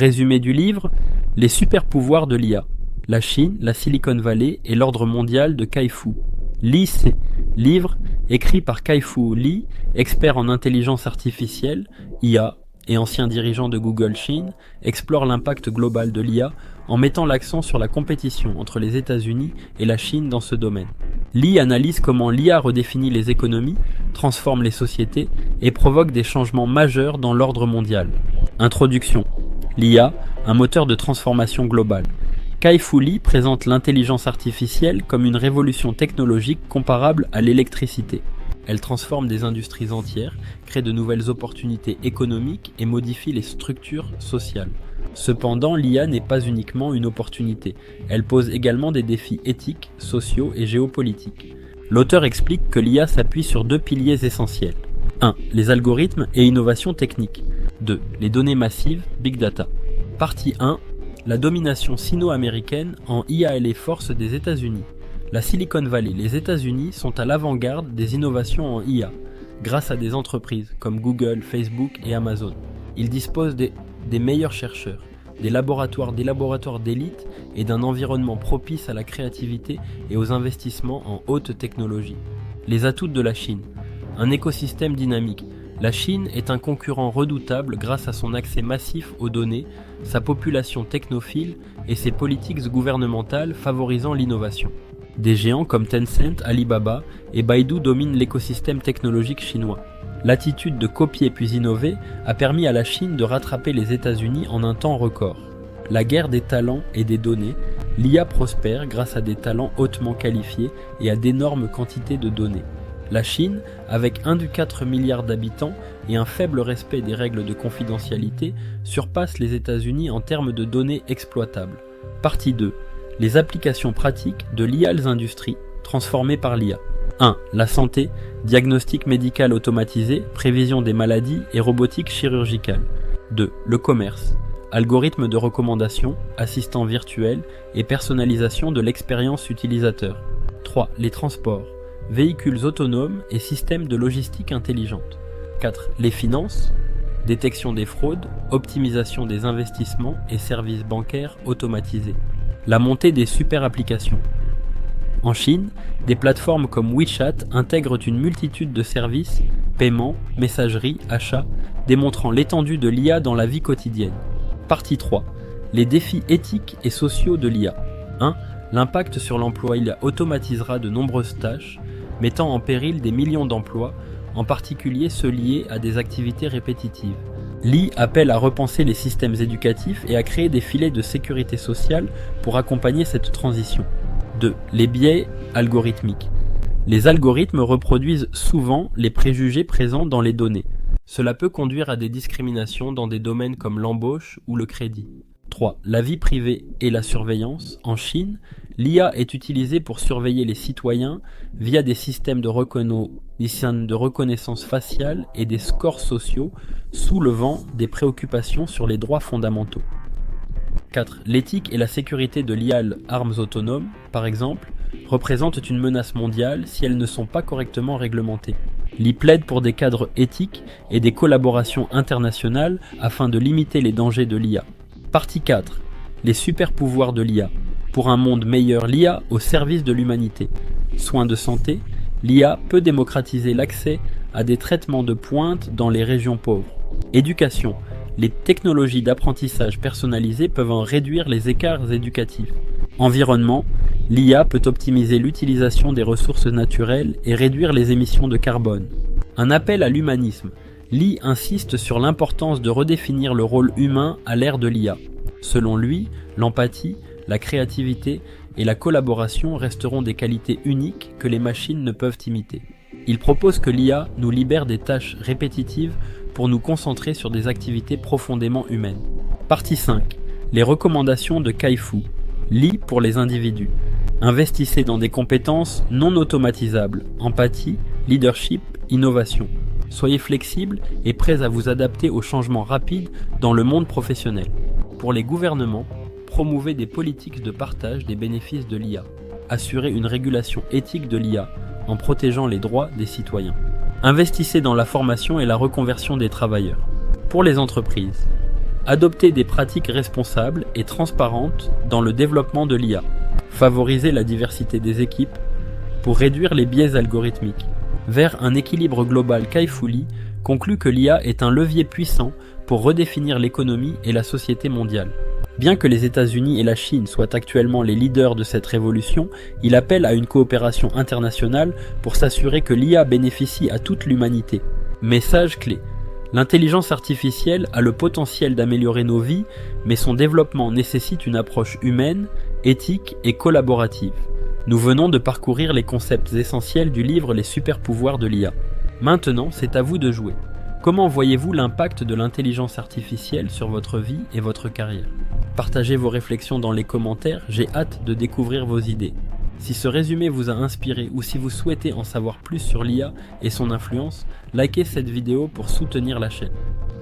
Résumé du livre, les super pouvoirs de l'IA. La Chine, la Silicon Valley et l'ordre mondial de Kai-Fu. Li C. Livre écrit par Kai-Fu Lee, expert en intelligence artificielle, IA, et ancien dirigeant de Google Chine, explore l'impact global de l'IA en mettant l'accent sur la compétition entre les États-Unis et la Chine dans ce domaine. Lee analyse comment l'IA redéfinit les économies, transforme les sociétés et provoque des changements majeurs dans l'ordre mondial. Introduction. L'IA, un moteur de transformation globale. Kai-Fu Lee présente l'intelligence artificielle comme une révolution technologique comparable à l'électricité. Elle transforme des industries entières, crée de nouvelles opportunités économiques et modifie les structures sociales. Cependant, l'IA n'est pas uniquement une opportunité. Elle pose également des défis éthiques, sociaux et géopolitiques. L'auteur explique que l'IA s'appuie sur deux piliers essentiels. 1. Les algorithmes et innovations techniques. 2. Les données massives, Big Data. Partie 1. La domination sino-américaine en IA et les forces des États-Unis. La Silicon Valley, les États-Unis sont à l'avant-garde des innovations en IA, grâce à des entreprises comme Google, Facebook et Amazon. Ils disposent des meilleurs chercheurs, des laboratoires d'élite et d'un environnement propice à la créativité et aux investissements en haute technologie. Les atouts de la Chine. Un écosystème dynamique. La Chine est un concurrent redoutable grâce à son accès massif aux données, sa population technophile et ses politiques gouvernementales favorisant l'innovation. Des géants comme Tencent, Alibaba et Baidu dominent l'écosystème technologique chinois. L'attitude de copier puis innover a permis à la Chine de rattraper les États-Unis en un temps record. La guerre des talents et des données, l'IA prospère grâce à des talents hautement qualifiés et à d'énormes quantités de données. La Chine, avec 1,4 milliard d'habitants et un faible respect des règles de confidentialité, surpasse les États-Unis en termes de données exploitables. Partie 2. Les applications pratiques de l'IA aux industries, transformées par l'IA. 1. La santé, diagnostic médical automatisé, prévision des maladies et robotique chirurgicale. 2. Le commerce, algorithmes de recommandation, assistants virtuels et personnalisation de l'expérience utilisateur. 3. Les transports, véhicules autonomes et systèmes de logistique intelligente. 4. Les finances, détection des fraudes, optimisation des investissements et services bancaires automatisés. La montée des super applications. En Chine, des plateformes comme WeChat intègrent une multitude de services, paiements, messagerie, achats, démontrant l'étendue de l'IA dans la vie quotidienne. Partie 3. Les défis éthiques et sociaux de l'IA. 1. L'impact sur l'emploi. L'IA automatisera de nombreuses tâches, mettant en péril des millions d'emplois, en particulier ceux liés à des activités répétitives. Lee appelle à repenser les systèmes éducatifs et à créer des filets de sécurité sociale pour accompagner cette transition. 2. Les biais algorithmiques. Les algorithmes reproduisent souvent les préjugés présents dans les données. Cela peut conduire à des discriminations dans des domaines comme l'embauche ou le crédit. 3. La vie privée et la surveillance. En Chine, l'IA est utilisée pour surveiller les citoyens via des systèmes de reconnaissance faciale et des scores sociaux, soulevant des préoccupations sur les droits fondamentaux. 4. L'éthique et la sécurité de l'IA armes autonomes, par exemple, représentent une menace mondiale si elles ne sont pas correctement réglementées. Lee plaide pour des cadres éthiques et des collaborations internationales afin de limiter les dangers de l'IA. Partie 4. Les super pouvoirs de l'IA. Pour un monde meilleur, l'IA au service de l'humanité. Soins de santé, l'IA peut démocratiser l'accès à des traitements de pointe dans les régions pauvres. Éducation. Les technologies d'apprentissage personnalisées peuvent en réduire les écarts éducatifs. Environnement. L'IA peut optimiser l'utilisation des ressources naturelles et réduire les émissions de carbone. Un appel à l'humanisme. Lee insiste sur l'importance de redéfinir le rôle humain à l'ère de l'IA. Selon lui, l'empathie, la créativité et la collaboration resteront des qualités uniques que les machines ne peuvent imiter. Il propose que l'IA nous libère des tâches répétitives pour nous concentrer sur des activités profondément humaines. Partie 5. Les recommandations de Kai-Fu. Lee pour les individus. Investissez dans des compétences non automatisables, empathie, leadership, innovation. Soyez flexibles et prêts à vous adapter aux changements rapides dans le monde professionnel. Pour les gouvernements, promouvez des politiques de partage des bénéfices de l'IA. Assurez une régulation éthique de l'IA en protégeant les droits des citoyens. Investissez dans la formation et la reconversion des travailleurs. Pour les entreprises, Adopter des pratiques responsables et transparentes dans le développement de l'IA. Favoriser la diversité des équipes pour réduire les biais algorithmiques. Vers un équilibre global, Kai-Fu Lee conclut que l'IA est un levier puissant pour redéfinir l'économie et la société mondiale. Bien que les États-Unis et la Chine soient actuellement les leaders de cette révolution, il appelle à une coopération internationale pour s'assurer que l'IA bénéficie à toute l'humanité. Message clé. L'intelligence artificielle a le potentiel d'améliorer nos vies, mais son développement nécessite une approche humaine, éthique et collaborative. Nous venons de parcourir les concepts essentiels du livre Les super pouvoirs de l'IA. Maintenant, c'est à vous de jouer. Comment voyez-vous l'impact de l'intelligence artificielle sur votre vie et votre carrière? Partagez vos réflexions dans les commentaires, j'ai hâte de découvrir vos idées. Si ce résumé vous a inspiré ou si vous souhaitez en savoir plus sur l'IA et son influence, likez cette vidéo pour soutenir la chaîne.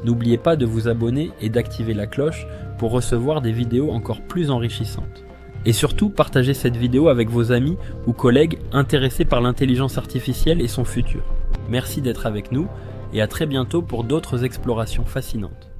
N'oubliez pas de vous abonner et d'activer la cloche pour recevoir des vidéos encore plus enrichissantes. Et surtout, partagez cette vidéo avec vos amis ou collègues intéressés par l'intelligence artificielle et son futur. Merci d'être avec nous et à très bientôt pour d'autres explorations fascinantes.